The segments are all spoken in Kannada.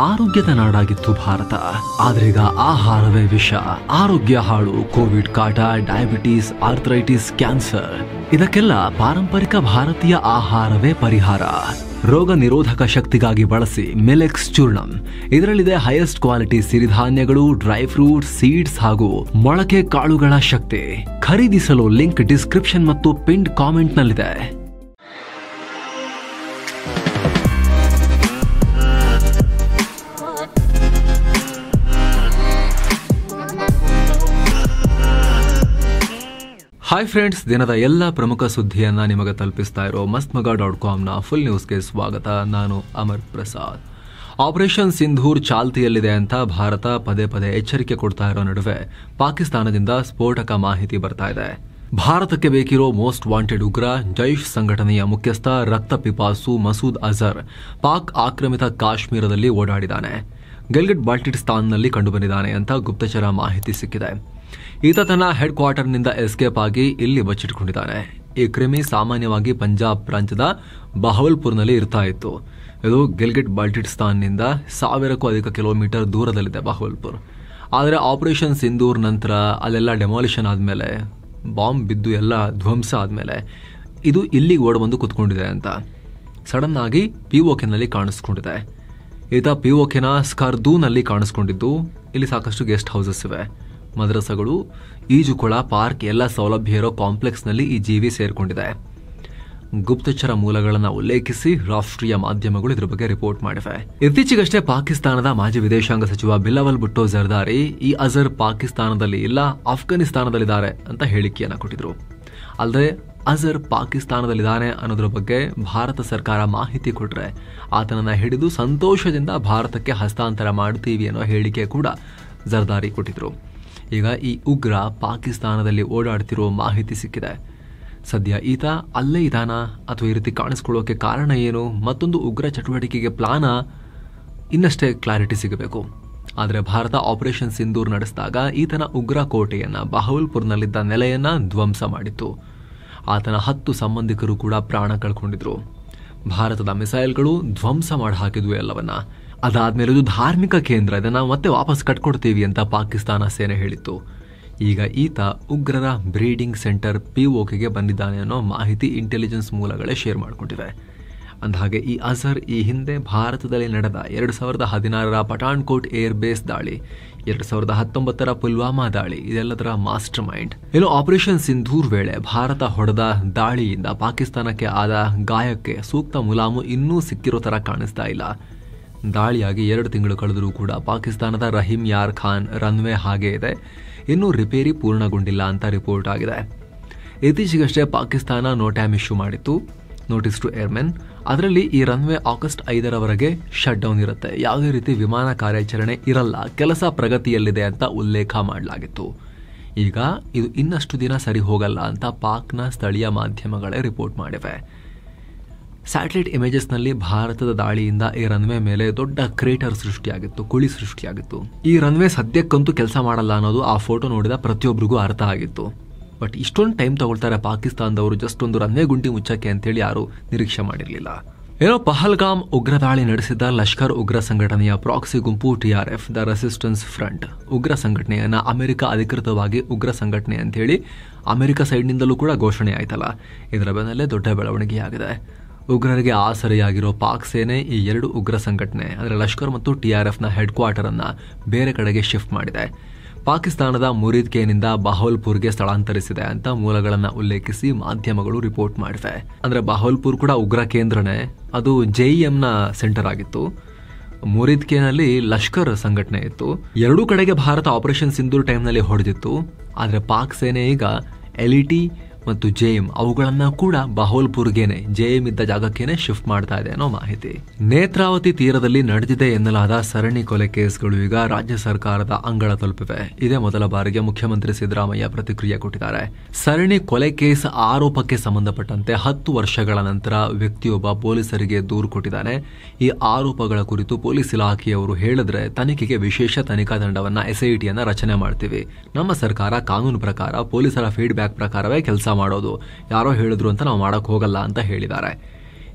ಆರೋಗ್ಯದ ನಾಡಾಗಿತ್ತು ಭಾರತ. ಆದ್ರೀಗ ಆಹಾರವೇ ವಿಷ. ಆರೋಗ್ಯ ಹಾಳು, ಕೋವಿಡ್ ಕಾಟ, ಡಯಾಬಿಟೀಸ್, ಆರ್ಥರೈಟಿಸ್, ಕ್ಯಾನ್ಸರ್ ಇದಕ್ಕೆಲ್ಲ ಪಾರಂಪರಿಕ ಭಾರತೀಯ ಆಹಾರವೇ ಪರಿಹಾರ. ರೋಗ ನಿರೋಧಕ ಶಕ್ತಿಗಾಗಿ ಬಳಸಿ ಮಿಲೆಕ್ಸ್ ಚೂರ್ಣಂ. ಇದರಲ್ಲಿದೆ ಹೈಯೆಸ್ಟ್ ಕ್ವಾಲಿಟಿ ಸಿರಿಧಾನ್ಯಗಳು, ಡ್ರೈ ಫ್ರೂಟ್ಸ್, ಸೀಡ್ಸ್ ಹಾಗೂ ಮೊಳಕೆ ಕಾಳುಗಳ ಶಕ್ತಿ. ಖರೀದಿಸಲು ಲಿಂಕ್ ಡಿಸ್ಕ್ರಿಪ್ಷನ್ ಮತ್ತು ಪಿನ್ಡ್ ಕಾಮೆಂಟ್ ನಲ್ಲಿದೆ. ಹಾಯ್ ಫ್ರೆಂಡ್ಸ್, ದಿನದ ಎಲ್ಲ ಪ್ರಮುಖ ಸುದ್ದಿಯನ್ನ ನಿಮಗೆ ತಲುಪಿಸ್ತಾ ಇರೋ ಮಸ್ತ್ಮಗ.com ಫುಲ್ ನ್ಯೂಸ್ಗೆ ಸ್ವಾಗತ. ನಾನು ಅಮರ್ ಪ್ರಸಾದ್. ಆಪರೇಷನ್ ಸಿಂಧೂರ್ ಚಾಲ್ತಿಯಲ್ಲಿದೆ ಅಂತ ಭಾರತ ಪದೇ ಪದೇ ಎಚ್ಚರಿಕೆ ಕೊಡ್ತಾ ಇರೋ ನಡುವೆ ಪಾಕಿಸ್ತಾನದಿಂದ ಸ್ಫೋಟಕ ಮಾಹಿತಿ ಬರ್ತಾ ಇದೆ. ಭಾರತಕ್ಕೆ ಬೇಕಿರೋ ಮೋಸ್ಟ್ ವಾಂಟೆಡ್ ಉಗ್ರ ಜೈಷ್ ಸಂಘಟನೆಯ ಮುಖ್ಯಸ್ಥ ರಕ್ತ ಪಿಪಾಸು ಮಸೂದ್ ಅಜರ್ ಪಾಕ್ ಆಕ್ರಮಿತ ಕಾಶ್ಮೀರದಲ್ಲಿ ಓಡಾಡಿದ್ದಾನೆ. ಗಿಲ್ಗಿಟ್ ಬಾಲ್ಟಿಸ್ತಾನ್ನಲ್ಲಿ ಕಂಡುಬಂದಿದ್ದಾನೆ ಅಂತ ಗುಪ್ತಚರ ಮಾಹಿತಿ ಸಿಕ್ಕಿದೆ. ಈತ ತನ್ನ ಹೆಡ್ ಕ್ವಾರ್ಟರ್ನಿಂದ ಎಸ್ಕೇಪ್ ಆಗಿ ಇಲ್ಲಿ ಬಚ್ಚಿಟ್ಕೊಂಡಿದ್ದಾನೆ. ಈ ಕ್ರಿಮಿ ಸಾಮಾನ್ಯವಾಗಿ ಪಂಜಾಬ್ ಪ್ರಾಂತ್ಯದ ಬಹವಲ್ಪುರ್ನಲ್ಲಿ ಇರ್ತಾ ಇತ್ತು. ಇದು ಗಿಲ್ಗಿಟ್ ಬಾಲ್ಟಿಸ್ತಾನ್ನಿಂದ 1000ಕ್ಕೂ ಅಧಿಕ ಕಿಲೋಮೀಟರ್ ದೂರದಲ್ಲಿದೆ ಬಹವಲ್ಪುರ್. ಆದರೆ ಆಪರೇಷನ್ ಸಿಂಧೂರ್ ನಂತರ ಅಲ್ಲೆಲ್ಲ ಡೆಮಾಲಿಷನ್ ಆದಮೇಲೆ, ಬಾಂಬ್ ಬಿದ್ದು ಎಲ್ಲ ಧ್ವಂಸ ಆದಮೇಲೆ ಇದು ಇಲ್ಲಿಗೆ ಓಡಬಂದು ಕುತ್ಕೊಂಡಿದೆ ಅಂತ ಸಡನ್ ಆಗಿ ಪಿಒಕೆನಲ್ಲಿ ಕಾಣಿಸ್ಕೊಂಡಿದೆ. ಈತ ಪಿಒಕೆನ ಸ್ಕರ್ದೂನಲ್ಲಿ ಕಾಣಿಸ್ಕೊಂಡಿದ್ದು. ಇಲ್ಲಿ ಸಾಕಷ್ಟು ಗೆಸ್ಟ್ ಹೌಸಸ್ ಇವೆ, ಮದ್ರಸಗಳು, ಈಜುಕೊಳ, ಪಾರ್ಕ್ ಎಲ್ಲ ಸೌಲಭ್ಯ ಇರೋ ಕಾಂಪ್ಲೆಕ್ಸ್ನಲ್ಲಿ ಈ ಜೀವಿ ಸೇರ್ಕೊಂಡಿದೆ. ಗುಪ್ತಚರ ಮೂಲಗಳನ್ನು ಉಲ್ಲೇಖಿಸಿ ರಾಷ್ಟ್ರೀಯ ಮಾಧ್ಯಮಗಳು ಇದರ ಬಗ್ಗೆ ರಿಪೋರ್ಟ್ ಮಾಡಿವೆ. ಇತ್ತೀಚೆಗಷ್ಟೇ ಪಾಕಿಸ್ತಾನದ ಮಾಜಿ ವಿದೇಶಾಂಗ ಸಚಿವ ಬಿಲಾವಲ್ ಭುಟ್ಟೋ ಜರ್ದಾರಿ ಈ ಅಜರ್ ಪಾಕಿಸ್ತಾನದಲ್ಲಿ ಇಲ್ಲ, ಆಫ್ಘಾನಿಸ್ತಾನದಲ್ಲಿದ್ದಾರೆ ಅಂತ ಹೇಳಿಕೆಯನ್ನ ಕೊಟ್ಟಿದ್ರು. ಅಲ್ಲದೆ ಅಜರ್ ಪಾಕಿಸ್ತಾನದಲ್ಲಿದ್ದಾನೆ ಅನ್ನೋದ್ರ ಬಗ್ಗೆ ಭಾರತ ಸರ್ಕಾರ ಮಾಹಿತಿ ಕೊಟ್ರೆ ಆತನನ್ನ ಹಿಡಿದು ಸಂತೋಷದಿಂದ ಭಾರತಕ್ಕೆ ಹಸ್ತಾಂತರ ಮಾಡ್ತೀವಿ ಅನ್ನೋ ಹೇಳಿಕೆ ಕೂಡ ಜರ್ದಾರಿ ಕೊಟ್ಟಿದ್ರು. ಈಗ ಈ ಉಗ್ರ ಪಾಕಿಸ್ತಾನದಲ್ಲಿ ಓಡಾಡ್ತಿರೋ ಮಾಹಿತಿ ಸಿಕ್ಕಿದೆ. ಸದ್ಯ ಈತ ಅಲ್ಲೇ ಇದಾನ ಅಥವಾ ಈ ರೀತಿ ಕಾಣಿಸ್ಕೊಳ್ಳೋಕೆ ಕಾರಣ ಏನು, ಮತ್ತೊಂದು ಉಗ್ರ ಚಟುವಟಿಕೆಗೆ ಪ್ಲಾನ, ಇನ್ನಷ್ಟೇ ಕ್ಲಾರಿಟಿ ಸಿಗಬೇಕು. ಆದರೆ ಭಾರತ ಆಪರೇಷನ್ ಸಿಂಧೂರ್ ನಡೆಸಿದಾಗ ಈತನ ಉಗ್ರ ಕೋಟೆಯನ್ನ ಬಹವಲ್ಪುರ್ನಲ್ಲಿದ್ದ ನೆಲೆಯನ್ನ ಧ್ವಂಸ ಮಾಡಿತ್ತು. ಆತನ 10 ಸಂಬಂಧಿಕರು ಕೂಡ ಪ್ರಾಣ ಕಳ್ಕೊಂಡಿದ್ರು. ಭಾರತದ ಮಿಸೈಲ್ಗಳು ಧ್ವಂಸ ಮಾಡಿ ಹಾಕಿದ್ವು ಎಲ್ಲವನ್ನ. ಅದಾದ್ಮೇಲೆ ಇದು ಧಾರ್ಮಿಕ ಕೇಂದ್ರ, ಇದನ್ನ ಮತ್ತೆ ವಾಪಸ್ ಕಟ್ಕೊಡ್ತೀವಿ ಅಂತ ಪಾಕಿಸ್ತಾನ ಸೇನೆ ಹೇಳಿತ್ತು. ಈಗ ಈತ ಉಗ್ರರ ಬ್ರೀಡಿಂಗ್ ಸೆಂಟರ್ ಪಿಒಕೆಗೆ ಬಂದಿದ್ದಾನೆ ಅನ್ನೋ ಮಾಹಿತಿ ಇಂಟೆಲಿಜೆನ್ಸ್ ಮೂಲಗಳೇ ಶೇರ್ ಮಾಡಿಕೊಂಡಿವೆ. ಅಂದಹಾಗೆ ಈ ಅಜರ್ ಈ ಹಿಂದೆ ಭಾರತದಲ್ಲಿ ನಡೆದ 2016ರ ಪಠಾಣ್ಕೋಟ್ ಏರ್ ಬೇಸ್ ದಾಳಿ, 2019ರ ಪುಲ್ವಾಮಾ ದಾಳಿ ಇದೆಲ್ಲದರ ಮಾಸ್ಟರ್ ಮೈಂಡ್. ಇನ್ನು ಆಪರೇಷನ್ ಸಿಂಧೂರ್ ವೇಳೆ ಭಾರತ ಹೊಡೆದ ದಾಳಿಯಿಂದ ಪಾಕಿಸ್ತಾನಕ್ಕೆ ಆದ ಗಾಯಕ್ಕೆ ಸೂಕ್ತ ಮುಲಾಮು ಇನ್ನೂ ಸಿಕ್ಕಿರೋ ತರ ಕಾಣಿಸ್ತಾ ಇಲ್ಲ. ದಾಳಿಯಾಗಿ 2 ತಿಂಗಳು ಕಳೆದರೂ ಕೂಡ ಪಾಕಿಸ್ತಾನದ ರಹೀಂ ಯಾರ್ ಖಾನ್ ರನ್ವೇ ಹಾಗೆ ಇದೆ, ಇನ್ನೂ ರಿಪೇರಿ ಪೂರ್ಣಗೊಂಡಿಲ್ಲ ಅಂತ ರಿಪೋರ್ಟ್ ಆಗಿದೆ. ಇತ್ತೀಚೆಗಷ್ಟೇ ಪಾಕಿಸ್ತಾನ ನೋಟ್ಯಾಮ್ ಇಶ್ಯೂ ಮಾಡಿತ್ತು, ನೋಟಿಸ್ ಟು ಏರ್ಮೆನ್. ಅದರಲ್ಲಿ ಈ ರನ್ವೇ ಆಗಸ್ಟ್ 5ರವರೆಗೆ ಶಟ್ ಡೌನ್ ಇರುತ್ತೆ, ಯಾವುದೇ ರೀತಿ ವಿಮಾನ ಕಾರ್ಯಾಚರಣೆ ಇರಲ್ಲ, ಕೆಲಸ ಪ್ರಗತಿಯಲ್ಲಿದೆ ಅಂತ ಉಲ್ಲೇಖ ಮಾಡಲಾಗಿತ್ತು. ಈಗ ಇದು ಇನ್ನಷ್ಟು ದಿನ ಸರಿ ಹೋಗಲ್ಲ ಅಂತ ಪಾಕ್ನ ಸ್ಥಳೀಯ ಮಾಧ್ಯಮಗಳೇ ರಿಪೋರ್ಟ್ ಮಾಡಿವೆ. ಸ್ಯಾಟಲೈಟ್ ಇಮೇಜಸ್ನಲ್ಲಿ ಭಾರತದ ದಾಳಿಯಿಂದ ಈ ರನ್ವೇ ಮೇಲೆ ದೊಡ್ಡ ಕ್ರೇಟರ್ ಸೃಷ್ಟಿಯಾಗಿತ್ತು, ಕುಳಿ ಸೃಷ್ಟಿಯಾಗಿತ್ತು. ಈ ರನ್ವೇ ಸದ್ಯಕ್ಕಂತೂ ಕೆಲಸ ಮಾಡಲ್ಲ ಅನ್ನೋದು ಆ ಫೋಟೋ ನೋಡಿದ ಪ್ರತಿಯೊಬ್ಬರಿಗೂ ಅರ್ಥ ಆಗಿತ್ತು. ಬಟ್ ಇಷ್ಟೊಂದು ಟೈಮ್ ತಗೊಳ್ತಾರೆ ಪಾಕಿಸ್ತಾನದವರು ಜಸ್ಟ್ ಒಂದು ರನ್ವೇ ಗುಂಡಿ ಮುಚ್ಚಕ್ಕೆ ಅಂತೇಳಿ ಯಾರು ನಿರೀಕ್ಷೆ ಮಾಡಿರಲಿಲ್ಲ. ಏನೋ ಪಹಲ್ಗಾಮ್ ಉಗ್ರ ದಾಳಿ ನಡೆಸಿದ್ದ ಲಷ್ಕರ್ ಉಗ್ರ ಸಂಘಟನೆಯ ಪ್ರಾಕ್ಸಿ ಗುಂಪು TRF ದ ರೆಸಿಸ್ಟೆನ್ಸ್ ಫ್ರಂಟ್ ಉಗ್ರ ಸಂಘಟನೆಯನ್ನ ಅಮೆರಿಕ ಅಧಿಕೃತವಾಗಿ ಉಗ್ರ ಸಂಘಟನೆ ಅಂತೇಳಿ ಅಮೆರಿಕ ಸೈಡ್ನಿಂದಲೂ ಕೂಡ ಘೋಷಣೆ ಆಯ್ತಲ್ಲ, ಇದರ ಬೆನ್ನಲ್ಲೇ ದೊಡ್ಡ ಬೆಳವಣಿಗೆಯಾಗಿದೆ. ಉಗ್ರರಿಗೆ ಆಸರೆಯಾಗಿರೋ ಪಾಕ್ ಸೇನೆ ಈ 2 ಉಗ್ರ ಸಂಘಟನೆ ಅಂದರೆ ಲಷ್ಕರ್ ಮತ್ತು TRFನ ಹೆಡ್ ಕ್ವಾರ್ಟರ್ ಅನ್ನ ಬೇರೆ ಕಡೆಗೆ ಶಿಫ್ಟ್ ಮಾಡಿದೆ. ಪಾಕಿಸ್ತಾನದ ಮುರಿದ್ಕೇನಿಂದ ಬಹವಲ್ಪುರ್ಗೆ ಸ್ಥಳಾಂತರಿಸಿದೆ ಅಂತ ಮೂಲಗಳನ್ನ ಉಲ್ಲೇಖಿಸಿ ಮಾಧ್ಯಮಗಳು ರಿಪೋರ್ಟ್ ಮಾಡಿವೆ. ಅಂದ್ರೆ ಬಹವಲ್ಪುರ್ ಕೂಡ ಉಗ್ರ ಕೇಂದ್ರನೇ, ಅದು JEMನ ಸೆಂಟರ್ ಆಗಿತ್ತು. ಮುರಿದ್ಕೇನಲ್ಲಿ ಲಷ್ಕರ್ ಸಂಘಟನೆ ಇತ್ತು. 2 ಕಡೆಗೆ ಭಾರತ ಆಪರೇಷನ್ ಸಿಂಧೂರ್ ಟೈಮ್ನಲ್ಲಿ ಹೊಡೆದಿತ್ತು. ಆದರೆ ಪಾಕ್ ಸೇನೆ ಈಗ LET ಮತ್ತು JEM ಅವುಗಳನ್ನ ಕೂಡ ಬಹವಲ್ಪುರ್ಗೇನೆ, JEM ಇದ್ದ ಜಾಗಕ್ಕೇನೆ ಶಿಫ್ಟ್ ಮಾಡ್ತಾ ಇದೆ ಅನ್ನೋ ಮಾಹಿತಿ. ನೇತ್ರಾವತಿ ತೀರದಲ್ಲಿ ನಡೆದಿದೆ ಎನ್ನಲಾದ ಸರಣಿ ಕೊಲೆ ಕೇಸ್ಗಳು ಈಗ ರಾಜ್ಯ ಸರ್ಕಾರದ ಅಂಗಳ ತಲುಪಿವೆ. ಇದೇ ಮೊದಲ ಬಾರಿಗೆ ಮುಖ್ಯಮಂತ್ರಿ ಸಿದ್ದರಾಮಯ್ಯ ಪ್ರತಿಕ್ರಿಯೆ ಕೊಟ್ಟಿದ್ದಾರೆ. ಸರಣಿ ಕೊಲೆ ಕೇಸ್ ಆರೋಪಕ್ಕೆ ಸಂಬಂಧಪಟ್ಟಂತೆ 10 ವರ್ಷಗಳ ನಂತರ ವ್ಯಕ್ತಿಯೊಬ್ಬ ಪೊಲೀಸರಿಗೆ ದೂರು ಕೊಟ್ಟಿದ್ದಾನೆ. ಈ ಆರೋಪಗಳ ಕುರಿತು ಪೊಲೀಸ್ ಇಲಾಖೆಯವರು ಹೇಳಿದ್ರೆ ತನಿಖೆಗೆ ವಿಶೇಷ ತನಿಖಾ ತಂಡವನ್ನ SITಯನ್ನ ರಚನೆ ಮಾಡ್ತೀವಿ. ನಮ್ಮ ಸರ್ಕಾರ ಕಾನೂನು ಪ್ರಕಾರ ಪೊಲೀಸರ ಫೀಡ್ಬ್ಯಾಕ್ ಪ್ರಕಾರವೇ ಕೆಲಸ ಮಾಡೋದು, ಯಾರೋ ಹೇಳಿದ್ರು ಅಂತ ನಾವು ಮಾಡಕ್ ಹೋಗಲ್ಲ ಅಂತ ಹೇಳಿದ್ದಾರೆ.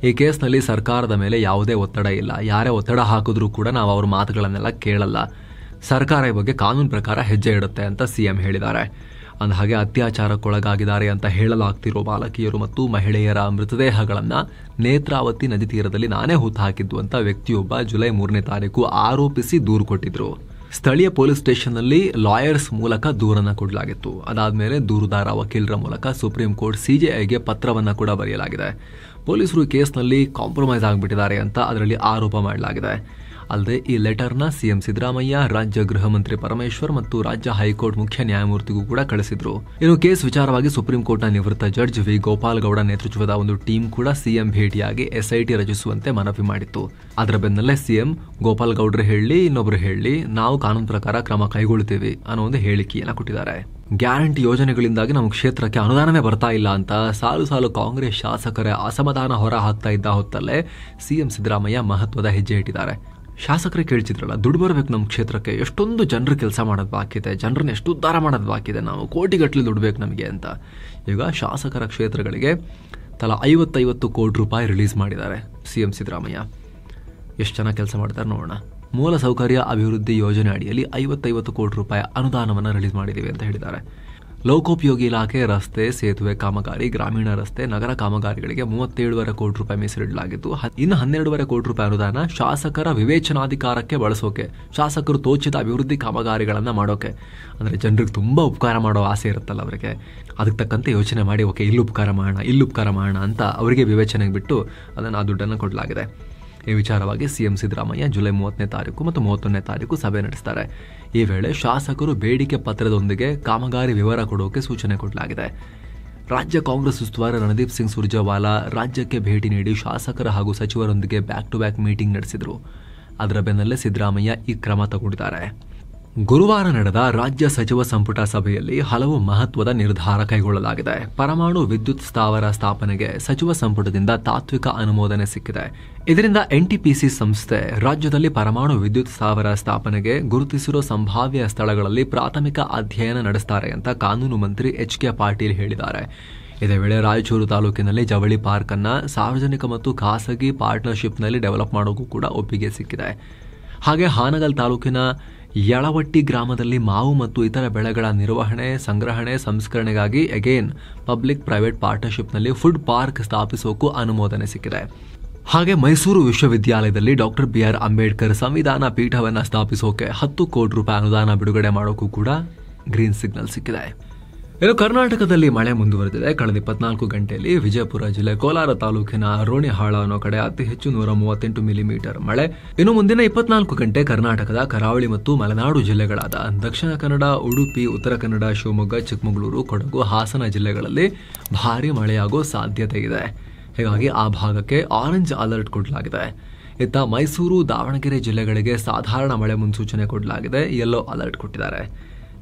ಈ ಕೇಸ್ನಲ್ಲಿ ಸರ್ಕಾರದ ಮೇಲೆ ಯಾವುದೇ ಒತ್ತಡ ಇಲ್ಲ. ಯಾರೇ ಒತ್ತಡ ಹಾಕಿದ್ರೂ ಕೂಡ ನಾವು ಅವ್ರ ಮಾತುಗಳನ್ನೆಲ್ಲ ಕೇಳಲ್ಲ. ಸರ್ಕಾರ ಈ ಬಗ್ಗೆ ಕಾನೂನು ಪ್ರಕಾರ ಹೆಜ್ಜೆ ಇಡುತ್ತೆ ಅಂತ ಸಿಎಂ ಹೇಳಿದ್ದಾರೆ. ಅಂದಹಾಗೆ ಅತ್ಯಾಚಾರಕ್ಕೊಳಗಾಗಿದ್ದಾರೆ ಅಂತ ಹೇಳಲಾಗ್ತಿರೋ ಬಾಲಕಿಯರು ಮತ್ತು ಮಹಿಳೆಯರ ಮೃತದೇಹಗಳನ್ನು ನೇತ್ರಾವತಿ ನದಿ ತೀರದಲ್ಲಿ ನಾನೇ ಹುತ್ತು ಹಾಕಿದ್ದು ಅಂತ ವ್ಯಕ್ತಿಯೊಬ್ಬ ಜುಲೈ 3ನೇ ತಾರೀಕು ಆರೋಪಿಸಿ ದೂರು ಕೊಟ್ಟಿದ್ರು. ಸ್ಥಳೀಯ ಪೊಲೀಸ್ ಸ್ಟೇಷನ್ನಲ್ಲಿ ಲಾಯರ್ಸ್ ಮೂಲಕ ದೂರನ್ನ ಕೊಡಲಾಗಿತ್ತು. ಅದಾದ್ಮೇಲೆ ದೂರುದಾರ ವಕೀಲರ ಮೂಲಕ ಸುಪ್ರೀಂ ಕೋರ್ಟ್ ಸಿಜೆಐಗೆ ಪತ್ರವನ್ನ ಕೂಡ ಬರೆಯಲಾಗಿದೆ. ಪೊಲೀಸರು ಕೇಸ್ನಲ್ಲಿ ಕಾಂಪ್ರಮೈಸ್ ಆಗಿಬಿಟ್ಟಿದ್ದಾರೆ ಅಂತ ಅದರಲ್ಲಿ ಆರೋಪ ಮಾಡಲಾಗಿದೆ. ಅಲ್ಲದೆ ಈ ಲೆಟರ್ನ ಸಿಎಂ ಸಿದ್ದರಾಮಯ್ಯ, ರಾಜ್ಯ ಗೃಹ ಮಂತ್ರಿ ಪರಮೇಶ್ವರ್ ಮತ್ತು ರಾಜ್ಯ ಹೈಕೋರ್ಟ್ ಮುಖ್ಯ ನ್ಯಾಯಮೂರ್ತಿಗೂ ಕೂಡ ಕಳಿಸಿದ್ರು. ಇನ್ನು ಕೇಸ್ ವಿಚಾರವಾಗಿ ಸುಪ್ರೀಂ ಕೋರ್ಟ್ನ ನಿವೃತ್ತ ಜಡ್ಜ್ ವಿ ಗೋಪಾಲ್ ಗೌಡ ನೇತೃತ್ವದ ಒಂದು ಟೀಮ್ ಕೂಡ ಸಿಎಂ ಭೇಟಿಯಾಗಿ ಎಸ್ಐಟಿ ರಚಿಸುವಂತೆ ಮನವಿ ಮಾಡಿತ್ತು. ಅದರ ಬೆನ್ನಲ್ಲೇ ಸಿಎಂ ಗೋಪಾಲ್ ಗೌಡ್ರು ಹೇಳಿ ಇನ್ನೊಬ್ರು ಹೇಳಿ ನಾವು ಕಾನೂನು ಪ್ರಕಾರ ಕ್ರಮ ಕೈಗೊಳ್ಳುತ್ತೇವೆ ಅನ್ನೋ ಒಂದು ಹೇಳಿಕೆಯನ್ನ ಕೊಟ್ಟಿದ್ದಾರೆ. ಗ್ಯಾರಂಟಿ ಯೋಜನೆಗಳಿಂದಾಗಿ ನಮ್ಮ ಕ್ಷೇತ್ರಕ್ಕೆ ಅನುದಾನವೇ ಬರ್ತಾ ಇಲ್ಲ ಅಂತ ಸಾಲು ಸಾಲು ಕಾಂಗ್ರೆಸ್ ಶಾಸಕರ ಅಸಮಾಧಾನ ಹೊರ ಹಾಕ್ತಾ ಇದ್ದ ಹೊತ್ತಲ್ಲೇ ಸಿಎಂ ಸಿದ್ದರಾಮಯ್ಯ ಮಹತ್ವದ ಹೆಜ್ಜೆ ಇಟ್ಟಿದ್ದಾರೆ. ಶಾಸಕರೇ ಕೇಳ್ತಿದ್ರಲ್ಲ, ದುಡ್ಡು ಬರಬೇಕು ನಮ್ಮ ಕ್ಷೇತ್ರಕ್ಕೆ, ಎಷ್ಟೊಂದು ಜನರು ಕೆಲಸ ಮಾಡೋದು ಬಾಕಿದೆ, ಜನರನ್ನ ಎಷ್ಟು ಉದ್ಧಾರ ಮಾಡೋದು ಬಾಕಿದೆ, ನಾವು ಕೋಟಿಗಟ್ಟಲೆ ದುಡ್ಡು ಬೇಕು ನಮಗೆ ಅಂತ. ಈಗ ಶಾಸಕರ ಕ್ಷೇತ್ರಗಳಿಗೆ ತಲಾ 50 ಕೋಟಿ ರೂಪಾಯಿ ರಿಲೀಸ್ ಮಾಡಿದ್ದಾರೆ ಸಿಎಂ ಸಿದ್ದರಾಮಯ್ಯ. ಎಷ್ಟು ಜನ ಕೆಲಸ ಮಾಡ್ತಾರೆ ನೋಡೋಣ. ಮೂಲ ಸೌಕರ್ಯ ಅಭಿವೃದ್ಧಿ ಯೋಜನೆ ಅಡಿಯಲ್ಲಿ 50 ಕೋಟಿ ರೂಪಾಯಿ ಅನುದಾನವನ್ನು ರಿಲೀಸ್ ಮಾಡಿದ್ದೀವಿ ಅಂತ ಹೇಳಿದ್ದಾರೆ. ಲೋಕೋಪಯೋಗಿ ಇಲಾಖೆ ರಸ್ತೆ, ಸೇತುವೆ ಕಾಮಗಾರಿ, ಗ್ರಾಮೀಣ ರಸ್ತೆ, ನಗರ ಕಾಮಗಾರಿಗಳಿಗೆ 37.5 ಕೋಟಿ ರೂಪಾಯಿ ಮೀಸಲಿಡಲಾಗಿದ್ದು, ಇನ್ನು 12.5 ಕೋಟಿ ರೂಪಾಯಿ ಅನುದಾನ ಶಾಸಕರ ವಿವೇಚನಾಧಿಕಾರಕ್ಕೆ ಬಳಸೋಕೆ, ಶಾಸಕರು ತೋಚಿದ ಅಭಿವೃದ್ಧಿ ಕಾಮಗಾರಿಗಳನ್ನ ಮಾಡೋಕೆ. ಅಂದ್ರೆ ಜನರಿಗೆ ತುಂಬಾ ಉಪಕಾರ ಮಾಡೋ ಆಸೆ ಇರುತ್ತಲ್ಲ ಅವರಿಗೆ, ಅದಕ್ಕೆ ತಕ್ಕಂತೆ ಯೋಚನೆ ಮಾಡಿ ಓಕೆ ಇಲ್ಲಿ ಉಪಕಾರ ಮಾಡೋಣ ಅಂತ ಅವರಿಗೆ ವಿವೇಚನೆಗೆ ಬಿಟ್ಟು ಅದನ್ನು ಆ ದುಡ್ಡನ್ನು ಕೊಡಲಾಗಿದೆ. ಈ ವಿಚಾರವಾಗಿ ಸಿಎಂ ಸಿದ್ದರಾಮಯ್ಯ ಜುಲೈ 30ನೇ ತಾರೀಕು ಮತ್ತು 31ನೇ ತಾರೀಕು ಸಭೆ ನಡೆಸ್ತಾರೆ. ಈ ವೇಳೆ ಶಾಸಕರು ಬೇಡಿಕೆ ಪತ್ರದೊಂದಿಗೆ ಕಾಮಗಾರಿ ವಿವರ ಕೊಡೋಕೆ ಸೂಚನೆ ಕೊಡಲಾಗಿದೆ. ರಾಜ್ಯ ಕಾಂಗ್ರೆಸ್ ಉಸ್ತುವಾರಿ ರಣದೀಪ್ ಸಿಂಗ್ ಸುರ್ಜೇವಾಲಾ ರಾಜ್ಯಕ್ಕೆ ಭೇಟಿ ನೀಡಿ ಶಾಸಕರ ಹಾಗೂ ಸಚಿವರೊಂದಿಗೆ ಬ್ಯಾಕ್ ಟು ಬ್ಯಾಕ್ ಮೀಟಿಂಗ್ ನಡೆಸಿದರು. ಅದರ ಬೆನ್ನಲ್ಲೇ ಸಿದ್ದರಾಮಯ್ಯ ಈ ಕ್ರಮ ತಗೊಂಡಿದ್ದಾರೆ. ಗುರುವಾರ ನಡೆದ ರಾಜ್ಯ ಸಚಿವ ಸಂಪುಟ ಸಭೆಯಲ್ಲಿ ಹಲವು ಮಹತ್ವದ ನಿರ್ಧಾರ ಕೈಗೊಳ್ಳಲಾಗಿದೆ. ಪರಮಾಣು ವಿದ್ಯುತ್ ಸ್ಥಾವರ ಸ್ಥಾಪನೆಗೆ ಸಚಿವ ಸಂಪುಟದಿಂದ ತಾತ್ವಿಕ ಅನುಮೋದನೆ ಸಿಕ್ಕಿದೆ. ಇದರಿಂದ ಎನ್ಟಿಪಿಸಿ ಸಂಸ್ಥೆ ರಾಜ್ಯದಲ್ಲಿ ಪರಮಾಣು ವಿದ್ಯುತ್ ಸ್ಥಾವರ ಸ್ಥಾಪನೆಗೆ ಗುರುತಿಸಿರುವ ಸಂಭಾವ್ಯ ಸ್ಥಳಗಳಲ್ಲಿ ಪ್ರಾಥಮಿಕ ಅಧ್ಯಯನ ನಡೆಸುತ್ತಾರೆ ಅಂತ ಕಾನೂನು ಮಂತ್ರಿ ಎಚ್.ಕೆ. ಪಾಟೀಲ್ ಹೇಳಿದ್ದಾರೆ. ಇದೇ ವೇಳೆ ರಾಯಚೂರು ತಾಲೂಕಿನಲ್ಲಿ ಜವಳಿ ಪಾರ್ಕ್ ಅನ್ನ ಸಾರ್ವಜನಿಕ ಮತ್ತು ಖಾಸಗಿ ಪಾರ್ಟ್ನರ್ಶಿಪ್ನಲ್ಲಿ ಡೆವಲಪ್ ಮಾಡೋಕ್ಕೂ ಕೂಡ ಒಪ್ಪಿಗೆ ಸಿಕ್ಕಿದೆ. ಹಾಗೆ ಹಾನಗಲ್ ತಾಲೂಕಿನ ಯಳವಟ್ಟಿ ಗ್ರಾಮದಲ್ಲಿ ಮಾವು ಮತ್ತು ಇತರ ಬೆಳೆಗಳ ನಿರ್ವಹಣೆ, ಸಂಗ್ರಹಣೆ, ಸಂಸ್ಕರಣೆಗಾಗಿ ಅಗೇನ್ ಪಬ್ಲಿಕ್ ಪ್ರೈವೇಟ್ ಪಾರ್ಟ್ನರ್ಶಿಪ್ನಲ್ಲಿ ಫುಡ್ ಪಾರ್ಕ್ ಸ್ಥಾಪಿಸೋಕು ಅನುಮೋದನೆ ಸಿಕ್ಕಿದೆ. ಹಾಗೆ ಮೈಸೂರು ವಿಶ್ವವಿದ್ಯಾಲಯದಲ್ಲಿ ಡಾಕ್ಟರ್ ಬಿ.ಆರ್. ಅಂಬೇಡ್ಕರ್ ಸಂವಿಧಾನ ಪೀಠವನ್ನು ಸ್ಥಾಪಿಸೋಕೆ 10 ಕೋಟಿ ರೂಪಾಯಿ ಅನುದಾನ ಬಿಡುಗಡೆ ಮಾಡೋಕ್ಕೂ ಕೂಡ ಗ್ರೀನ್ ಸಿಗ್ನಲ್ ಸಿಕ್ಕಿದೆ. ಇನ್ನು ಕರ್ನಾಟಕದಲ್ಲಿ ಮಳೆ ಮುಂದುವರೆದಿದೆ. ಕಳೆದ 24 ಗಂಟೆಯಲ್ಲಿ ವಿಜಯಪುರ ಜಿಲ್ಲೆ ಕೋಲಾರ ತಾಲೂಕಿನ ರೋಣಿಹಾಳ ಅನ್ನೋ ಕಡೆ ಅತಿ ಹೆಚ್ಚು 138 ಮಿಲಿಮೀಟರ್ ಮಳೆ. ಇನ್ನು ಮುಂದಿನ 24 ಗಂಟೆ ಕರ್ನಾಟಕದ ಕರಾವಳಿ ಮತ್ತು ಮಲೆನಾಡು ಜಿಲ್ಲೆಗಳಾದ ದಕ್ಷಿಣ ಕನ್ನಡ, ಉಡುಪಿ, ಉತ್ತರ ಕನ್ನಡ, ಶಿವಮೊಗ್ಗ, ಚಿಕ್ಕಮಗಳೂರು, ಕೊಡಗು, ಹಾಸನ ಜಿಲ್ಲೆಗಳಲ್ಲಿ ಭಾರೀ ಮಳೆಯಾಗೋ ಸಾಧ್ಯತೆ ಇದೆ. ಹೀಗಾಗಿ ಆ ಭಾಗಕ್ಕೆ ಆರೆಂಜ್ ಅಲರ್ಟ್ ಕೊಡಲಾಗಿದೆ. ಇತ್ತ ಮೈಸೂರು, ದಾವಣಗೆರೆ ಜಿಲ್ಲೆಗಳಿಗೆ ಸಾಧಾರಣ ಮಳೆ ಮುನ್ಸೂಚನೆ ಕೊಡಲಾಗಿದೆ, ಯೆಲ್ಲೋ ಅಲರ್ಟ್ ಕೊಟ್ಟಿದ್ದಾರೆ.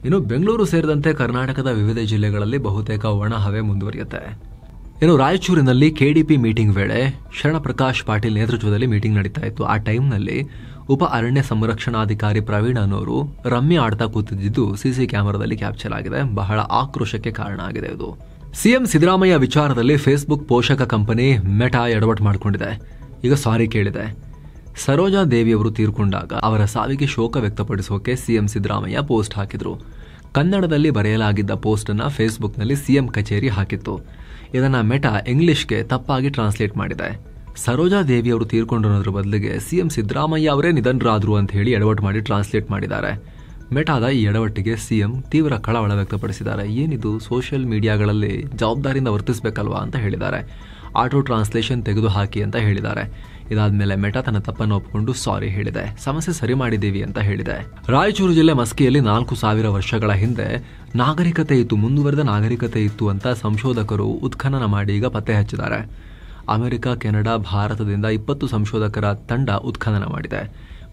ಇನ್ನು ಬೆಂಗಳೂರು ಸೇರಿದಂತೆ ಕರ್ನಾಟಕದ ವಿವಿಧ ಜಿಲ್ಲೆಗಳಲ್ಲಿ ಬಹುತೇಕ ಒಣ ಹವೆ ಮುಂದುವರಿಯುತ್ತೆ. ಇನ್ನು ರಾಯಚೂರಿನಲ್ಲಿ ಕೆಡಿಪಿ ಮೀಟಿಂಗ್ ವೇಳೆ ಶರಣಪ್ರಕಾಶ್ ಪಾಟೀಲ್ ನೇತೃತ್ವದಲ್ಲಿ ಮೀಟಿಂಗ್ ನಡೀತಾ ಇತ್ತು. ಆ ಟೈಮ್ನಲ್ಲಿ ಉಪ ಅರಣ್ಯ ಸಂರಕ್ಷಣಾಧಿಕಾರಿ ಪ್ರವೀಣ್ ಅನ್ನೋರು ರಮ್ಮಿ ಆಡ್ತಾ ಕೂತಿದ್ದು ಸಿಸಿ ಕ್ಯಾಮೆರಾದಲ್ಲಿ ಕ್ಯಾಪ್ಚರ್ ಆಗಿದೆ. ಬಹಳ ಆಕ್ರೋಶಕ್ಕೆ ಕಾರಣ ಆಗಿದೆ ಇದು. ಸಿಎಂ ಸಿದ್ದರಾಮಯ್ಯ ವಿಚಾರದಲ್ಲಿ ಫೇಸ್ಬುಕ್ ಪೋಷಕ ಕಂಪನಿ ಮೆಟಾ ಎಡವಟ್ಟು ಮಾಡಿಕೊಂಡಿದೆ. ಈಗ ಸಾರಿ ಕೇಳಿದೆ. ಸರೋಜಾ ದೇವಿಯವರು ತೀರ್ಕೊಂಡಾಗ ಅವರ ಸಾವಿಗೆ ಶೋಕ ವ್ಯಕ್ತಪಡಿಸೋಕೆ ಸಿಎಂ ಸಿದ್ದರಾಮಯ್ಯ ಪೋಸ್ಟ್ ಹಾಕಿದ್ರು. ಕನ್ನಡದಲ್ಲಿ ಬರೆಯಲಾಗಿದ್ದ ಪೋಸ್ಟ್ ಅನ್ನ ಫೇಸ್ಬುಕ್ನಲ್ಲಿ ಸಿಎಂ ಕಚೇರಿ ಹಾಕಿತ್ತು. ಇದನ್ನ ಮೆಟಾ ಇಂಗ್ಲಿಷ್ಗೆ ತಪ್ಪಾಗಿ ಟ್ರಾನ್ಸ್ಲೇಟ್ ಮಾಡಿದೆ. ಸರೋಜಾ ದೇವಿಯವರು ತೀರ್ಕೊಂಡೋದ್ರ ಬದಲಿಗೆ ಸಿಎಂ ಸಿದ್ದರಾಮಯ್ಯ ಅವರೇ ನಿಧನರಾದ್ರು ಅಂತ ಹೇಳಿ ಎಡವಟ್ಟು ಮಾಡಿ ಟ್ರಾನ್ಸ್ಲೇಟ್ ಮಾಡಿದ್ದಾರೆ. ಮೆಟಾದ ಈ ಎಡವಟ್ಟಿಗೆ ಸಿಎಂ ತೀವ್ರ ಕಳವಳ ವ್ಯಕ್ತಪಡಿಸಿದ್ದಾರೆ. ಏನಿದು, ಸೋಷಿಯಲ್ ಮೀಡಿಯಾಗಳಲ್ಲಿ ಜವಾಬ್ದಾರಿಯಿಂದ ವರ್ತಿಸಬೇಕಲ್ವಾ ಅಂತ ಹೇಳಿದ್ದಾರೆ. ಆಟೋ ಟ್ರಾನ್ಸ್ಲೇಷನ್ ತೆಗೆದುಹಾಕಿ ಅಂತ ಹೇಳಿದ್ದಾರೆ. ಇದಾದ್ಮೇಲೆ ಮೆಟಾ ತನ್ನ ತಪ್ಪನ್ನು ಒಪ್ಪಿಕೊಂಡು ಸಾರಿ ಹೇಳಿದೆ, ಸಮಸ್ಯೆ ಸರಿ ಮಾಡಿದ್ದೀವಿ ಅಂತ ಹೇಳಿದೆ. ರಾಯಚೂರು ಜಿಲ್ಲೆ ಮಸ್ಕಿಯಲ್ಲಿ 4000 ವರ್ಷಗಳ ಹಿಂದೆ ನಾಗರಿಕತೆ ಇತ್ತು, ಮುಂದುವರೆದ ನಾಗರಿಕತೆ ಇತ್ತು ಅಂತ ಸಂಶೋಧಕರು ಉತ್ಖನನ ಮಾಡಿ ಈಗ ಪತ್ತೆ ಹಚ್ಚಿದ್ದಾರೆ. ಅಮೆರಿಕ, ಕೆನಡಾ, ಭಾರತದಿಂದ 20 ಸಂಶೋಧಕರ ತಂಡ ಉತ್ಖನನ ಮಾಡಿದೆ.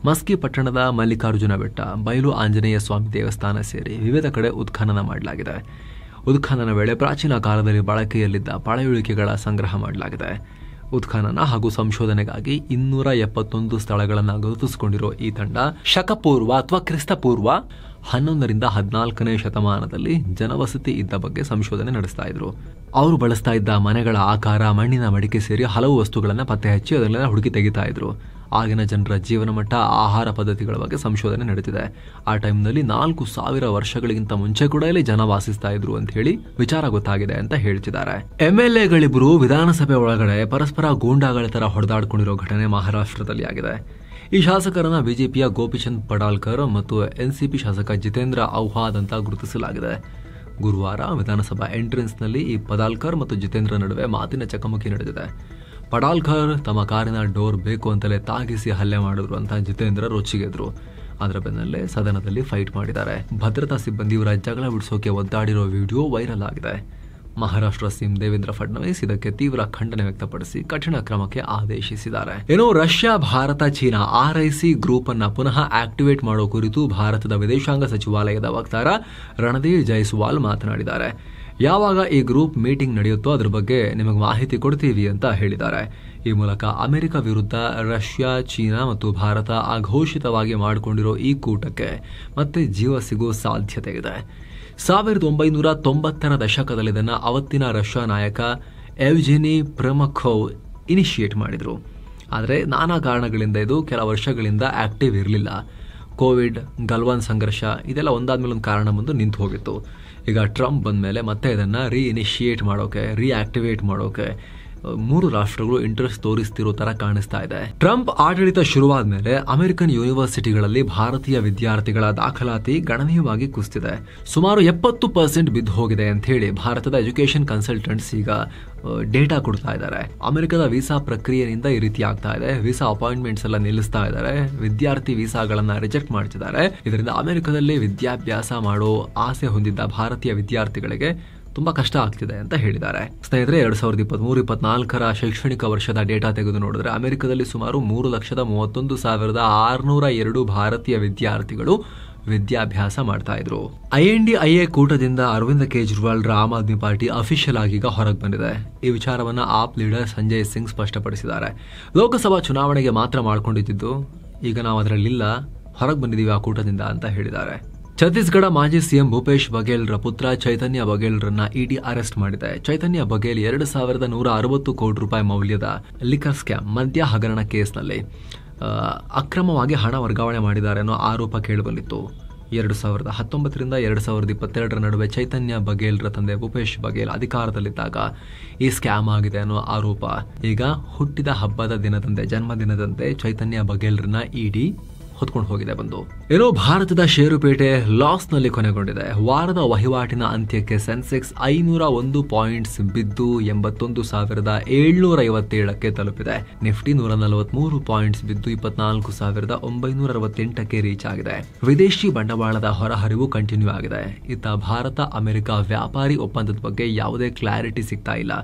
ಮಸ್ಕಿ ಪಟ್ಟಣದ ಮಲ್ಲಿಕಾರ್ಜುನ ಬೆಟ್ಟ, ಬಯಲು ಆಂಜನೇಯ ಸ್ವಾಮಿ ದೇವಸ್ಥಾನ ಸೇರಿ ವಿವಿಧ ಕಡೆ ಉತ್ಖನನ ಮಾಡಲಾಗಿದೆ. ಉತ್ಖನನ ವೇಳೆ ಪ್ರಾಚೀನ ಕಾಲದಲ್ಲಿ ಬಳಕೆಯಲ್ಲಿದ್ದ ಪಳೆಯುಳಿಕೆಗಳ ಸಂಗ್ರಹ ಮಾಡಲಾಗಿದೆ. ಉತ್ಖನನ ಹಾಗೂ ಸಂಶೋಧನೆಗಾಗಿ 271 ಸ್ಥಳಗಳನ್ನು ಗುರುತಿಸಿಕೊಂಡಿರೋ ಈ ತಂಡ ಶಕಪೂರ್ವ ಅಥವಾ ಕ್ರಿಸ್ತಪೂರ್ವ 11ರಿಂದ 14ನೇ ಶತಮಾನದಲ್ಲಿ ಜನವಸತಿ ಇದ್ದ ಬಗ್ಗೆ ಸಂಶೋಧನೆ ನಡೆಸ್ತಾ ಇದ್ರು. ಅವರು ಬಳಸ್ತಾ ಇದ್ದ ಮನೆಗಳ ಆಕಾರ, ಮಣ್ಣಿನ ಮಡಿಕೆ ಸೇರಿ ಹಲವು ವಸ್ತುಗಳನ್ನು ಪತ್ತೆ ಹಚ್ಚಿ ಅದನ್ನೆಲ್ಲ ಹುಡುಕಿ ತೆಗಿತಾ ಇದ್ರು. ಆಗಿನ ಜನರ ಜೀವನ ಮಟ್ಟ, ಆಹಾರ ಪದ್ಧತಿಗಳ ಬಗ್ಗೆ ಸಂಶೋಧನೆ ನಡೆದಿದೆ. ಆ ಟೈಮ್ನಲ್ಲಿ 4,000 ವರ್ಷಗಳಿಗಿಂತ ಮುಂಚೆ ಕೂಡ ಇಲ್ಲಿ ಜನ ವಾಸಿಸ್ತಾ ಇದ್ರು ಅಂತ ಹೇಳಿ ವಿಚಾರ ಗೊತ್ತಾಗಿದೆ ಅಂತ ಹೇಳ್ತಿದ್ದಾರೆ. MLAಗಳಿಬ್ರು ವಿಧಾನಸಭೆ ಒಳಗಡೆ ಪರಸ್ಪರ ಗೂಂಡಾಗಳ ತರ ಹೊಡೆದಾಡ್ಕೊಂಡಿರೋ ಘಟನೆ ಮಹಾರಾಷ್ಟ್ರದಲ್ಲಿ ಆಗಿದೆ. ಈ ಶಾಸಕರನ್ನ ಬಿಜೆಪಿಯ ಗೋಪಿಚಂದ್ ಪಡಾಲ್ಕರ್ ಮತ್ತು NCP ಶಾಸಕ ಜಿತೇಂದ್ರ ಔಹಾದ್ ಅಂತ ಗುರುತಿಸಲಾಗಿದೆ. ಗುರುವಾರ ವಿಧಾನಸಭಾ ಎಂಟ್ರೆನ್ಸ್ನಲ್ಲಿ ಈ ಪಡಾಲ್ಕರ್ ಮತ್ತು ಜಿತೇಂದ್ರ ನಡುವೆ ಮಾತಿನ ಚಕಮಕಿ ನಡೆದಿದೆ. ಪಡಾಲ್ಕರ್ ತಮ್ಮ ಕಾರಿನ ಡೋರ್ ಬೇಕು ಅಂತಲೇ ತಾಗಿಸಿ ಹಲ್ಲೆ ಮಾಡಿದ್ರು ಅಂತ ಜಿತೇಂದ್ರ ರೊಚ್ಚಿಗೆದ್ರು. ಅದರ ಬೆನ್ನಲ್ಲೇ ಸದನದಲ್ಲಿ ಫೈಟ್ ಮಾಡಿದ್ದಾರೆ. ಭದ್ರತಾ ಸಿಬ್ಬಂದಿ ಇವರ ಜಗಳ ಬಿಡಿಸೋಕೆ ಒದ್ದಾಡಿರೋ ವಿಡಿಯೋ ವೈರಲ್ ಆಗಿದೆ. ಮಹಾರಾಷ್ಟ್ರ ಸಿಎಂ ದೇವೇಂದ್ರ ಫಡ್ನವೀಸ್ ಇದಕ್ಕೆ ತೀವ್ರ ಖಂಡನೆ ವ್ಯಕ್ತಪಡಿಸಿ ಕಠಿಣ ಕ್ರಮಕ್ಕೆ ಆದೇಶಿಸಿದ್ದಾರೆ. ಇನ್ನು Russia, Bharat, China RIC group ಅನ್ನ ಪುನಃ ಆಕ್ಟಿವೇಟ್ ಮಾಡೋ ಕುರಿತು ಭಾರತದ ವಿದೇಶಾಂಗ ಸಚಿವಾಲಯದ ವಕ್ತಾರ ರಣಧೀರ್ ಜೈಸ್ವಾಲ್ ಮಾತನಾಡಿದ್ದಾರೆ. ಯಾವಾಗ ಈ ಗ್ರೂಪ್ ಮೀಟಿಂಗ್ ನಡೆಯುತ್ತೋ ಅದ್ರ ಬಗ್ಗೆ ನಿಮಗೆ ಮಾಹಿತಿ ಕೊಡ್ತೀವಿ ಅಂತ ಹೇಳಿದ್ದಾರೆ. ಈ ಮೂಲಕ ಅಮೆರಿಕ ವಿರುದ್ಧ ರಷ್ಯಾ, ಚೀನಾ ಮತ್ತು ಭಾರತ ಅಘೋಷಿತವಾಗಿ ಮಾಡಿಕೊಂಡಿರೋ ಈ ಕೂಟಕ್ಕೆ ಮತ್ತೆ ಜೀವ ಸಿಗೋ ಸಾಧ್ಯತೆ ಇದೆ. 1990ರ ದಶಕದಲ್ಲಿ ಇದನ್ನು ಅವತ್ತಿನ ರಷ್ಯಾ ನಾಯಕ ಎವ್ಜೆನಿ ಪ್ರಿಮಖೋವ್ ಇನಿಷಿಯೇಟ್ ಮಾಡಿದರು. ಆದರೆ ನಾನಾ ಕಾರಣಗಳಿಂದ ಇದು ಕೆಲ ವರ್ಷಗಳಿಂದ ಆಕ್ಟಿವ್ ಇರಲಿಲ್ಲ. ಕೋವಿಡ್, ಗಲ್ವಾನ್ ಸಂಘರ್ಷ ಇದೆಲ್ಲ ಒಂದಾದ್ಮೇಲೆ ಒಂದು ಕಾರಣ ಬಂದು ನಿಂತು ಹೋಗಿತ್ತು. ಈಗ ಟ್ರಂಪ್ ಬಂದ ಮೇಲೆ ಮತ್ತೆ ಇದನ್ನು ರೀಇನಿಷಿಯೇಟ್ ಮಾಡೋಕೆ, ರೀಆಕ್ಟಿವೇಟ್ ಮಾಡೋಕೆ 3 ರಾಷ್ಟ್ರಗಳು ಇಂಟ್ರೆಸ್ಟ್ ತೋರಿಸ್ತಿರೋ ತರ ಕಾಣಿಸ್ತಾ ಇದೆ. ಟ್ರಂಪ್ ಆಡಳಿತ ಶುರುವಾದ ಮೇಲೆ ಅಮೆರಿಕನ್ ಯೂನಿವರ್ಸಿಟಿಗಳಲ್ಲಿ ಭಾರತೀಯ ವಿದ್ಯಾರ್ಥಿಗಳ ದಾಖಲಾತಿ ಗಣನೀಯವಾಗಿ ಕುಸಿದಿದೆ. ಸುಮಾರು 70% ಬಿದ್ದು ಹೋಗಿದೆ ಅಂತ ಹೇಳಿ ಭಾರತದ ಎಜುಕೇಶನ್ ಕನ್ಸಲ್ಟೆಂಟ್ಸ್ ಈಗ ಡೇಟಾ ಕೊಡ್ತಾ ಇದ್ದಾರೆ. ಅಮೆರಿಕದ ವೀಸಾ ಪ್ರಕ್ರಿಯೆಯಿಂದ ಈ ರೀತಿ ಆಗ್ತಾ ಇದೆ. ವೀಸಾ ಅಪಾಯಿಂಟ್ಮೆಂಟ್ಸ್ ಎಲ್ಲ ನಿಲ್ಲಿಸ್ತಾ ಇದ್ದಾರೆ. ವಿದ್ಯಾರ್ಥಿ ವೀಸಾಗಳನ್ನ ರಿಜೆಕ್ಟ್ ಮಾಡ್ತಿದ್ದಾರೆ. ಇದರಿಂದ ಅಮೆರಿಕದಲ್ಲಿ ವಿದ್ಯಾಭ್ಯಾಸ ಮಾಡೋ ಆಸೆ ಹೊಂದಿದ್ದ ಭಾರತೀಯ ವಿದ್ಯಾರ್ಥಿಗಳಿಗೆ ತುಂಬಾ ಕಷ್ಟ ಆಗ್ತಿದೆ ಅಂತ ಹೇಳಿದ್ದಾರೆ. ಸ್ನೇಹಿತರೆ, 2023-24 ಶೈಕ್ಷಣಿಕ ವರ್ಷದ ಡೇಟಾ ತೆಗೆದು ನೋಡಿದ್ರೆ ಅಮೆರಿಕದಲ್ಲಿ ಸುಮಾರು 3,31,602 ಭಾರತೀಯ ವಿದ್ಯಾರ್ಥಿಗಳು ವಿದ್ಯಾಭ್ಯಾಸ ಮಾಡ್ತಾ ಇದ್ರು. INDIA ಕೂಟದಿಂದ ಅರವಿಂದ್ ಕೇಜ್ರಿವಾಲ್ ಆಮ್ ಆದ್ಮಿ ಪಾರ್ಟಿ ಅಫಿಷಿಯಲ್ ಆಗಿ ಈಗ ಹೊರಗೆ ಬಂದಿದೆ. ಈ ವಿಚಾರವನ್ನ ಆಪ್ ಲೀಡರ್ ಸಂಜಯ್ ಸಿಂಗ್ ಸ್ಪಷ್ಟಪಡಿಸಿದ್ದಾರೆ. ಲೋಕಸಭಾ ಚುನಾವಣೆಗೆ ಮಾತ್ರ ಮಾಡ್ಕೊಂಡಿದ್ದು, ಈಗ ನಾವು ಅದರಲ್ಲಿಲ್ಲ, ಹೊರಗೆ ಬಂದಿದ್ದೀವಿ ಆ ಕೂಟದಿಂದ ಅಂತ ಹೇಳಿದ್ದಾರೆ. ಛತ್ತೀಸ್ಗಢ ಮಾಜಿ ಸಿಎಂ ಭೂಪೇಶ್ ಬಘೇಲ್ರ ಪುತ್ರ ಚೈತನ್ಯ ಬಘೇಲ್ರನ್ನ ಇಡಿ ಅರೆಸ್ಟ್ ಮಾಡಿದೆ. ಚೈತನ್ಯ ಬಘೇಲ್ 2,160 ಕೋಟಿ ರೂಪಾಯಿ ಮೌಲ್ಯದ ಲಿಕರ್ ಸ್ಕ್ಯಾಮ್, ಮದ್ಯ ಹಗರಣ ಕೇಸ್ನಲ್ಲಿ ಅಕ್ರಮವಾಗಿ ಹಣ ವರ್ಗಾವಣೆ ಮಾಡಿದ್ದಾರೆ ಅನ್ನೋ ಆರೋಪ ಕೇಳಿಬಂದಿತ್ತು. 2019ರಿಂದ 2022 ನಡುವೆ ಚೈತನ್ಯ ಬಘೇಲ್ರ ತಂದೆ ಭೂಪೇಶ್ ಬಘೇಲ್ ಅಧಿಕಾರದಲ್ಲಿದ್ದಾಗ ಈ ಸ್ಕ್ಯಾಮ್ ಆಗಿದೆ ಅನ್ನೋ ಆರೋಪ. ಈಗ ಹುಟ್ಟಿದ ಹಬ್ಬದ ದಿನದಂತೆ, ಜನ್ಮದಿನದಂತೆ ಚೈತನ್ಯ ಬಘೇಲ್ರನ್ನ ಇಡಿ ಹೊತ್ಕೊಂಡು ಹೋಗಿದೆ ಬಂದು. ಏನೋ ಭಾರತದ ಷೇರುಪೇಟೆ ಲಾಸ್ ನಲ್ಲಿ ಕೊನೆಗೊಂಡಿದೆ. ವಾರದ ವಹಿವಾಟಿನ ಅಂತ್ಯಕ್ಕೆ ಸೆನ್ಸೆಕ್ಸ್ 501 ಪಾಯಿಂಟ್ಸ್ ಬಿದ್ದು 81,757ಕ್ಕೆ ತಲುಪಿದೆ. ನಿಫ್ಟಿ 143 ಪಾಯಿಂಟ್ಸ್ ಬಿದ್ದು 24,968ಕ್ಕೆ ರೀಚ್ ಆಗಿದೆ. ವಿದೇಶಿ ಬಂಡವಾಳದ ಹೊರಹರಿವು ಕಂಟಿನ್ಯೂ ಆಗಿದೆ. ಇತ್ತ ಭಾರತ ಅಮೆರಿಕ ವ್ಯಾಪಾರಿ ಒಪ್ಪಂದದ ಬಗ್ಗೆ ಯಾವುದೇ ಕ್ಲಾರಿಟಿ ಸಿಗ್ತಾ ಇಲ್ಲ.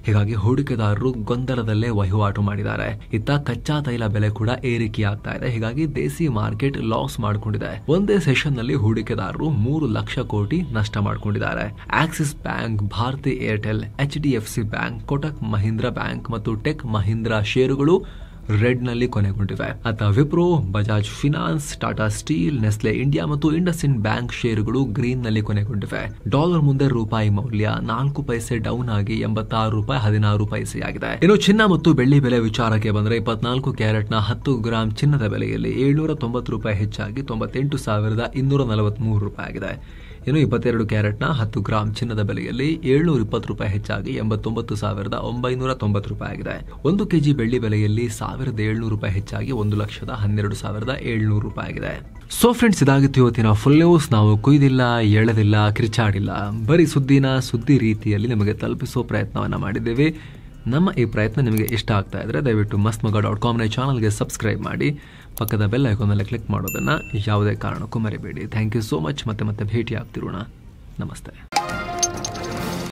ಹೀಗಾಗಿ ಹೂಡಿಕೆದಾರರು ಗೊಂದಲದಲ್ಲೇ ವಹಿವಾಟು ಮಾಡಿದ್ದಾರೆ. ಇತ್ತ ಕಚ್ಚಾ ತೈಲ ಬೆಲೆ ಕೂಡ ಏರಿಕೆಯಾಗ್ತಾ ಇದೆ. ಹೀಗಾಗಿ ದೇಸಿ ಮಾರ್ಕೆಟ್ ಲಾಸ್ ಮಾಡಿಕೊಂಡಿದೆ. ಒಂದೇ ಸೆಷನ್ ನಲ್ಲಿ ಹೂಡಿಕೆದಾರರು 3 ಲಕ್ಷ ಕೋಟಿ ನಷ್ಟ ಮಾಡಿಕೊಂಡಿದ್ದಾರೆ. Axis bank, Bharti Airtel, HDFC bank, Kotak Mahindra bank ಮತ್ತು ಟೆಕ್ ಮಹೀಂದ್ರ ಷೇರುಗಳು ರೆಡ್ ನಲ್ಲಿ ಕೊನೆಗೊಂಡಿವೆ. ಅತ್ತ Wipro, Bajaj finance, Tata steel, Nestle India ಮತ್ತು ಇಂಡಸ್ಇಂಡ್ ಬ್ಯಾಂಕ್ ಷೇರುಗಳು ಗ್ರೀನ್ ನಲ್ಲಿ ಕೊನೆಗೊಂಡಿವೆ. ಡಾಲರ್ ಮುಂದೆ ರೂಪಾಯಿ ಮೌಲ್ಯ 4 ಪೈಸೆ ಡೌನ್ ಆಗಿ 86 ರೂಪಾಯಿ 16 ಪೈಸೆಯಾಗಿದೆ. ಇನ್ನು ಚಿನ್ನ ಮತ್ತು ಬೆಳ್ಳಿ ಬೆಲೆ ವಿಚಾರಕ್ಕೆ ಬಂದರೆ 24 ಕ್ಯಾರೆಟ್ನ 10 ಗ್ರಾಂ ಚಿನ್ನದ ಬೆಲೆಯಲ್ಲಿ 790 ರೂಪಾಯಿ ಹೆಚ್ಚಾಗಿ 98,243 ರೂಪಾಯಿ ಆಗಿದೆ. ಇನ್ನು 22 ಕ್ಯಾರೆಟ್ನ 10 ಗ್ರಾಂ ಚಿನ್ನದ ಬೆಲೆಯಲ್ಲಿ 720 ರೂಪಾಯಿ ಹೆಚ್ಚಾಗಿ 89,990 ರೂಪಾಯಿ ಆಗಿದೆ. 1 ಕೆಜಿ ಬೆಳ್ಳಿ ಬೆಲೆಯಲ್ಲಿ 1,700 ರೂಪಾಯಿ ಹೆಚ್ಚಾಗಿ 1,12,700 ರೂಪಾಯಿ ಆಗಿದೆ. ಸೊ ಫ್ರೆಂಡ್ಸ್, ಇದಾಗಿತ್ತು ಇವತ್ತಿನ ಫುಲ್ ನ್ಯೂಸ್. ನಾವು ಕುಯ್ದಿಲ್ಲ, ಎಳೆದಿಲ್ಲ, ಕಿರ್ಚಾಡಿಲ್ಲ, ಬರೀ ಸುದ್ದಿ ರೀತಿಯಲ್ಲಿ ನಿಮಗೆ ತಲುಪಿಸೋ ಪ್ರಯತ್ನವನ್ನ ಮಾಡಿದ್ದೇವೆ. ನಮ್ಮ ಈ ಪ್ರಯತ್ನ ನಿಮಗೆ ಇಷ್ಟ ಆಗ್ತಾ ಇದ್ರೆ ದಯವಿಟ್ಟು mastmaga.com ಚಾನಲ್ಗೆ ಸಬ್ಸ್ಕ್ರೈಬ್ ಮಾಡಿ, ಪಕ್ಕದ ಬೆಲ್ ಐಕಾನ್ ಮೇಲೆ ಕ್ಲಿಕ್ ಮಾಡೋದನ್ನ ಯಾವುದೇ ಕಾರಣಕ್ಕೂ ಮರಿಬೇಡಿ. Thank you so much. ಮತ್ತೆ ಭೇಟಿ ಆಗ್ತಿರೋಣ. ನಮಸ್ತೆ.